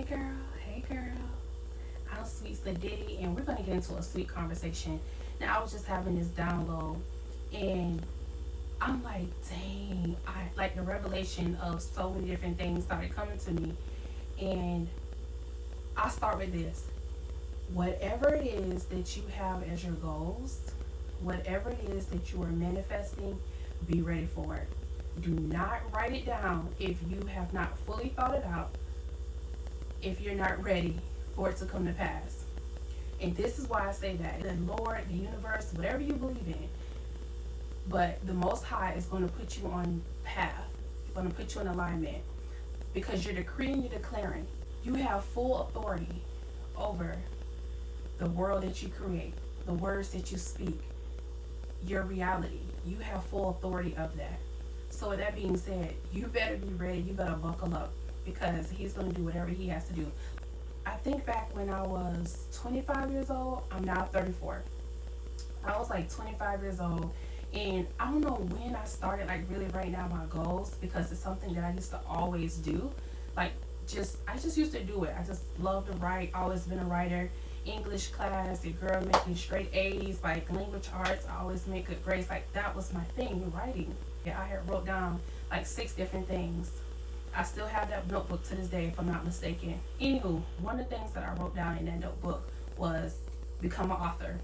Hey girl. I'm Sweet Sadiddy, and we're gonna get into a sweet conversation. Now, I was just having this download, and I'm like, dang, I like the revelation of so many different things started coming to me, and I'll start with this. Whatever it is that you have as your goals, whatever it is that you are manifesting, be ready for it. Do not write it down if you have not fully thought it out, if you're not ready for it to come to pass. And this is why I say that the Lord, the universe, whatever you believe in, but the Most High is going to put you on path, going to put you in alignment, because you're decreeing, you're declaring. You have full authority over the world that you create, the words that you speak, your reality. You have full authority of that. So with that being said, you better be ready. You better buckle up, because he's going to do whatever he has to do. I think back when I was 25 years old. I'm now 34. I was like 25 years old, and I don't know when I started like really writing down my goals, because it's something that I used to always do. Like, I just used to do it. I just love to write. Always been a writer. English class, the girl making straight A's, like language arts, I always make good grades. Like, that was my thing, writing. Yeah, I had wrote down like 6 different things. I still have that notebook to this day, if I'm not mistaken. Anywho, one of the things that I wrote down in that notebook was become an author.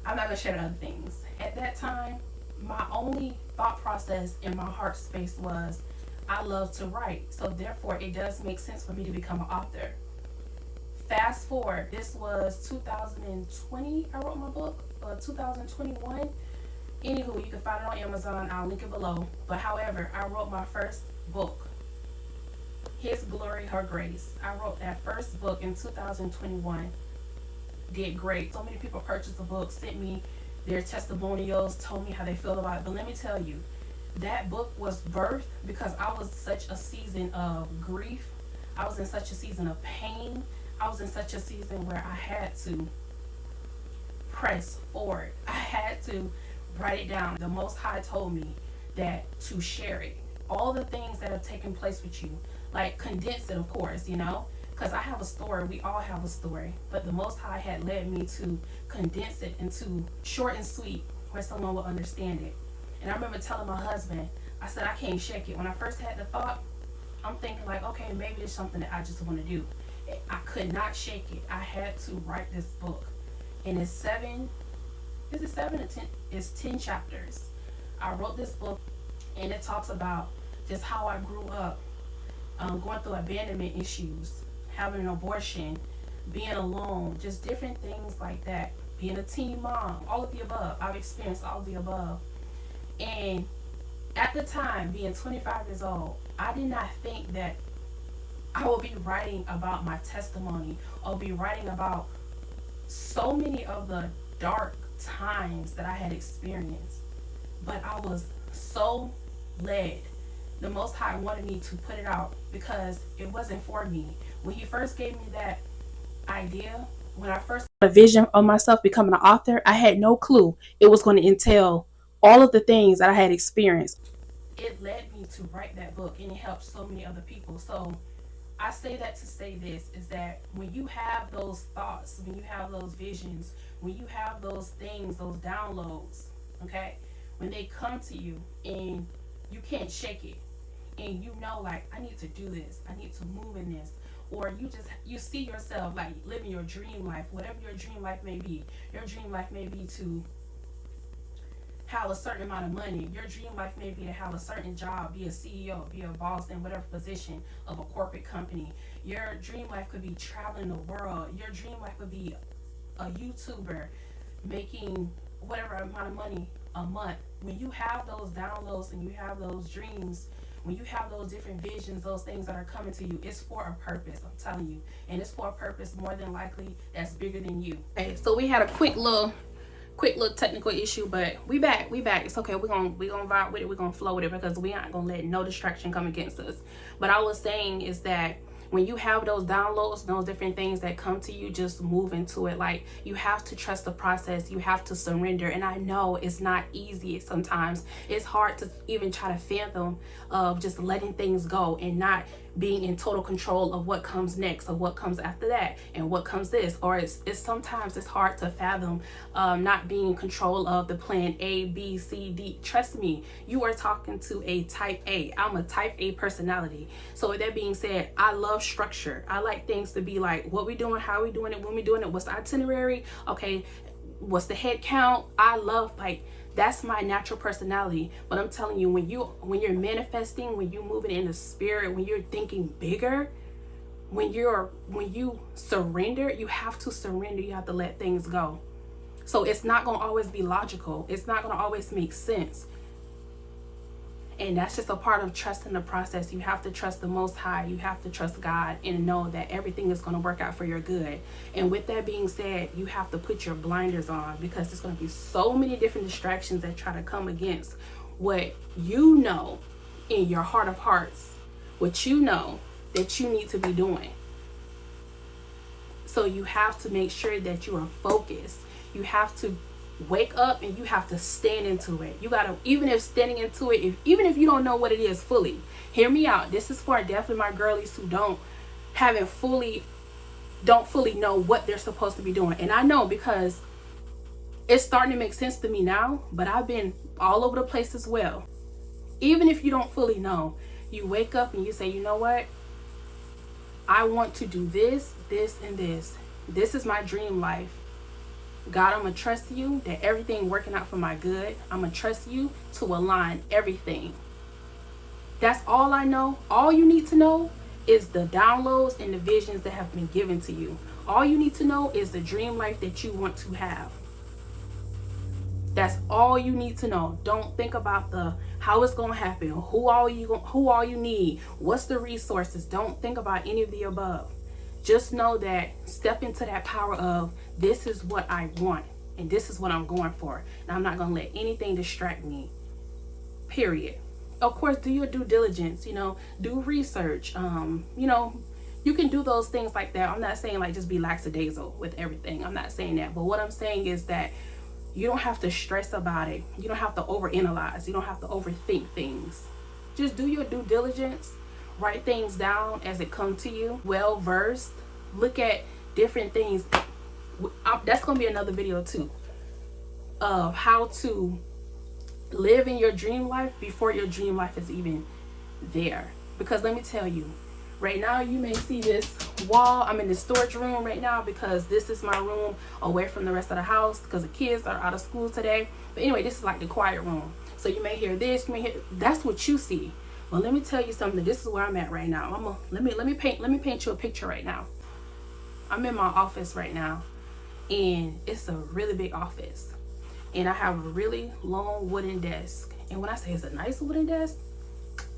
I'm not gonna share the other things. At that time, my only thought process in my heart space was I love to write. So therefore it does make sense for me to become an author. Fast forward, this was 2020, I wrote my book, 2021. Anywho, you can find it on Amazon. I'll link it below. But however, I wrote my first book, His Glory, Her Grace. I wrote that first book in 2021. Did great. So many people purchased the book, sent me their testimonials, told me how they feel about it. But let me tell you, that book was birthed because I was such a season of grief. I was in such a season of pain. I was in such a season where I had to press forward. I had to write it down. The Most High told me that to share it. All the things that have taken place with you, like condense it, of course, because I have a story. We all have a story. But the Most High had led me to condense it into short and sweet where someone will understand it. And I remember telling my husband, I said, I can't shake it. When I first had the thought, I'm thinking like, okay, maybe it's something that I just want to do. I could not shake it. I had to write this book. And it's 7, is it 7 or 10? It's 10 chapters. I wrote this book, and it talks about just how I grew up, going through abandonment issues, having an abortion, being alone, just different things like that. Being a teen mom, all of the above. I've experienced all of the above. And at the time, being 25 years old, I did not think that I will be writing about my testimony or be writing about so many of the dark times that I had experienced. But I was so led. The Most High wanted me to put it out because it wasn't for me. When he first gave me that idea, when I first had a vision of myself becoming an author, I had no clue it was going to entail all of the things that I had experienced. It led me to write that book, and it helped so many other people. So I say that to say this, is that when you have those thoughts, when you have those visions, when you have those things, those downloads, okay, when they come to you and you can't shake it, and like, I need to do this, I need to move in this, or you see yourself like living your dream life, whatever your dream life may be. Your dream life may be to have a certain amount of money. Your dream life may be to have a certain job, be a CEO, be a boss in whatever position of a corporate company. Your dream life could be traveling the world. Your dream life could be a YouTuber making whatever amount of money a month. When you have those downloads and you have those dreams, when you have those different visions, those things that are coming to you, it's for a purpose, I'm telling you. And it's for a purpose more than likely that's bigger than you. Okay, so we had a quick little technical issue, but we back. It's okay. We're gonna vibe with it. We're gonna flow with it, because we aren't gonna let no distraction come against us. But I was saying is that when you have those downloads, those different things that come to you, just move into it. Like, you have to trust the process. You have to surrender. And I know it's not easy. Sometimes it's hard to even try to fathom of just letting things go and not being in total control of what comes next, or what comes after that, and what comes this. Or it's sometimes it's hard to fathom not being in control of the plan A, B, C, D. Trust me, you are talking to a type A. I'm a type A personality. So with that being said, I love structure. I like things to be like, what we doing, how we doing it, when we doing it, what's the itinerary, okay, what's the head count. I love, like, that's my natural personality. But I'm telling you, when you're manifesting, when you're moving in the spirit, when you're thinking bigger, when you surrender, you have to surrender. You have to let things go. So it's not going to always be logical. It's not going to always make sense. And that's just a part of trusting the process. You have to trust the Most High. You have to trust God and know that everything is going to work out for your good. And with that being said, you have to put your blinders on, because there's going to be so many different distractions that try to come against what you know in your heart of hearts, what you know that you need to be doing. So you have to make sure that you are focused. You have to wake up and you have to stand into it. You gotta, even if standing into it, even if you don't know what it is fully, hear me out. This is for definitely my girlies who don't fully know what they're supposed to be doing. And I know, because it's starting to make sense to me now, but I've been all over the place as well. Even if you don't fully know, you wake up and you say, you know what? I want to do this, this, and this. This is my dream life. God, I'm going to trust you that everything working out for my good. I'm going to trust you to align everything. That's all I know. All you need to know is the downloads and the visions that have been given to you. All you need to know is the dream life that you want to have. That's all you need to know. Don't think about how it's going to happen, who all you need, what's the resources. Don't think about any of the above. Just know that, step into that power of, this is what I want and this is what I'm going for. And I'm not going to let anything distract me. Period. Of course, do your due diligence, do research. You can do those things like that. I'm not saying like just be lackadaisical with everything. I'm not saying that. But what I'm saying is that you don't have to stress about it. You don't have to overanalyze. You don't have to overthink things. Just do your due diligence. Write things down as it comes to you. Well versed. Look at different things. That's going to be another video too, of how to live in your dream life before your dream life is even there. Because let me tell you, right now you may see this wall. I'm in the storage room right now because this is my room away from the rest of the house, because the kids are out of school today. But anyway, this is like the quiet room. So you may hear this, that's what you see. Well, let me tell you something. This is where I'm at right now. Let me paint you a picture right now. I'm in my office right now, and it's a really big office, and I have a really long wooden desk. And when I say it's a nice wooden desk,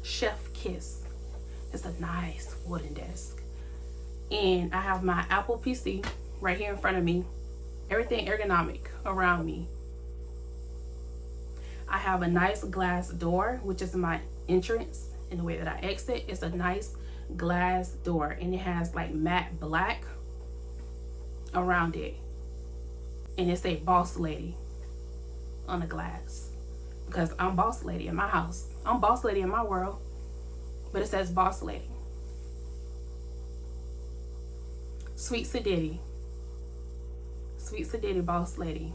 chef kiss. It's a nice wooden desk. And I have my Apple PC right here in front of me. Everything ergonomic around me. I have a nice glass door, which is my entrance, and the way that I exit is a nice glass door, and it has like matte black around it, and it say boss lady on the glass, because I'm boss lady in my house. I'm boss lady in my world, but it says boss lady. Sweet Sadiddy boss lady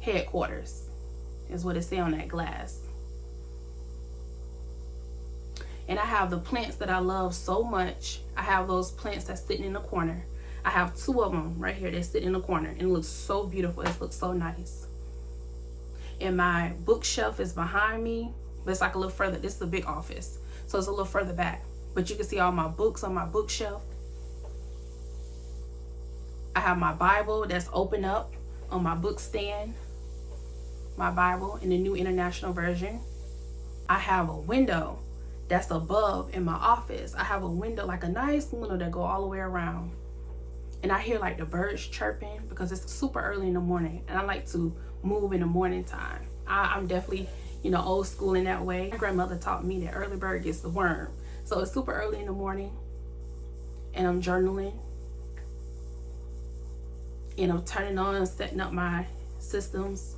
headquarters is what it say on that glass. And I have the plants that I love so much. I have those plants that's sitting in the corner. I have 2 of them right here that sit in the corner, and it looks so beautiful. It looks so nice. And my bookshelf is behind me, but it's like a little further. This is a big office, so it's a little further back. But you can see all my books on my bookshelf. I have my Bible that's open up on my book stand. My Bible in the New International Version. I have a window that's above in my office. I have a window, like a nice window that go all the way around. And I hear like the birds chirping because it's super early in the morning, and I like to move in the morning time. I'm definitely, old school in that way. My grandmother taught me that early bird gets the worm. So it's super early in the morning, and I'm journaling, and I'm turning on and setting up my systems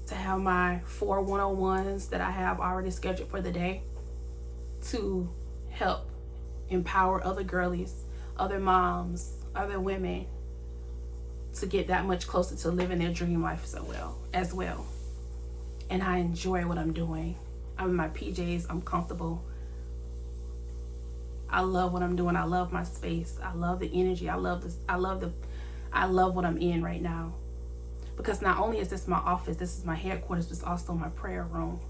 to have my 4 101s that I have already scheduled for the day to help empower other girlies, other moms, other women to get that much closer to living their dream life as well. And I enjoy what I'm doing. I'm in my PJs, I'm comfortable. I love what I'm doing. I love my space. I love the energy. I love this. I love what I'm in right now. Because not only is this my office, this is my headquarters, but it's also my prayer room.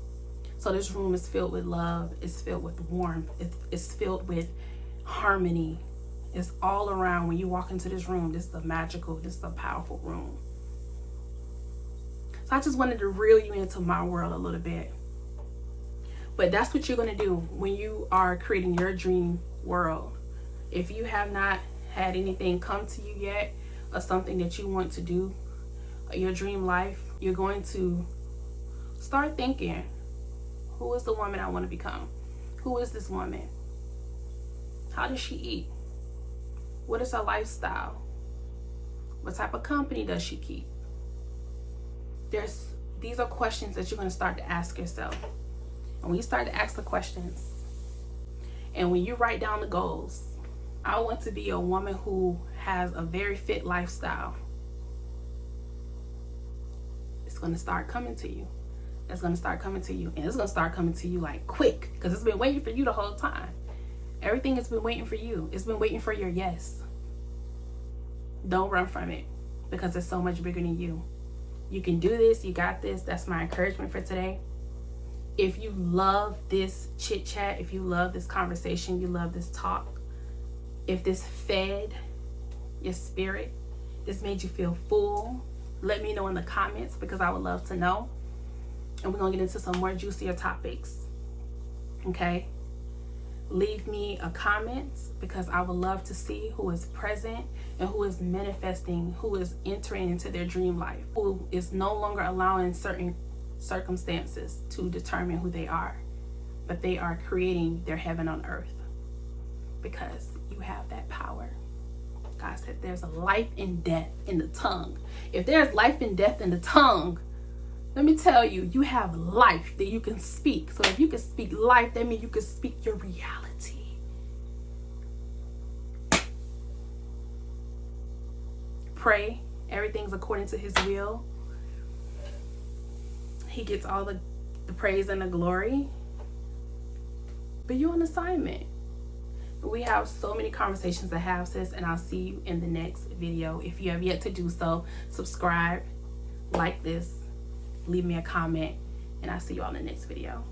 So this room is filled with love. It's filled with warmth. It's filled with harmony. It's all around. When you walk into this room, this is a powerful room. So I just wanted to reel you into my world a little bit. But that's what you're going to do when you are creating your dream world. If you have not had anything come to you yet, or something that you want to do, your dream life, you're going to start thinking, who is the woman I want to become? Who is this woman? How does she eat? What is her lifestyle? What type of company does she keep? These are questions that you're going to start to ask yourself. And when you start to ask the questions, and when you write down the goals, I want to be a woman who has a very fit lifestyle. It's going to start coming to you. It's going to start coming to you. And it's going to start coming to you like quick, because it's been waiting for you the whole time. Everything has been waiting for you. It's been waiting for your yes. Don't run from it, because it's so much bigger than you. You can do this. You got this. That's my encouragement for today. If you love this chit chat, if you love this conversation, you love this talk, if this fed your spirit, this made you feel full, let me know in the comments, because I would love to know. And we're going to get into some more juicier topics. Okay? Leave me a comment, because I would love to see who is present and who is manifesting, who is entering into their dream life, who is no longer allowing certain circumstances to determine who they are, but they are creating their heaven on earth, because you have that power. God said there's a life and death in the tongue. If there's life and death in the tongue, let me tell you, you have life that you can speak. So if you can speak life, that means you can speak your reality. Pray. Everything's according to his will. He gets all the praise and the glory. But you're on assignment. We have so many conversations to have, sis, and I'll see you in the next video. If you have yet to do so, subscribe, like this, leave me a comment, and I'll see you all in the next video.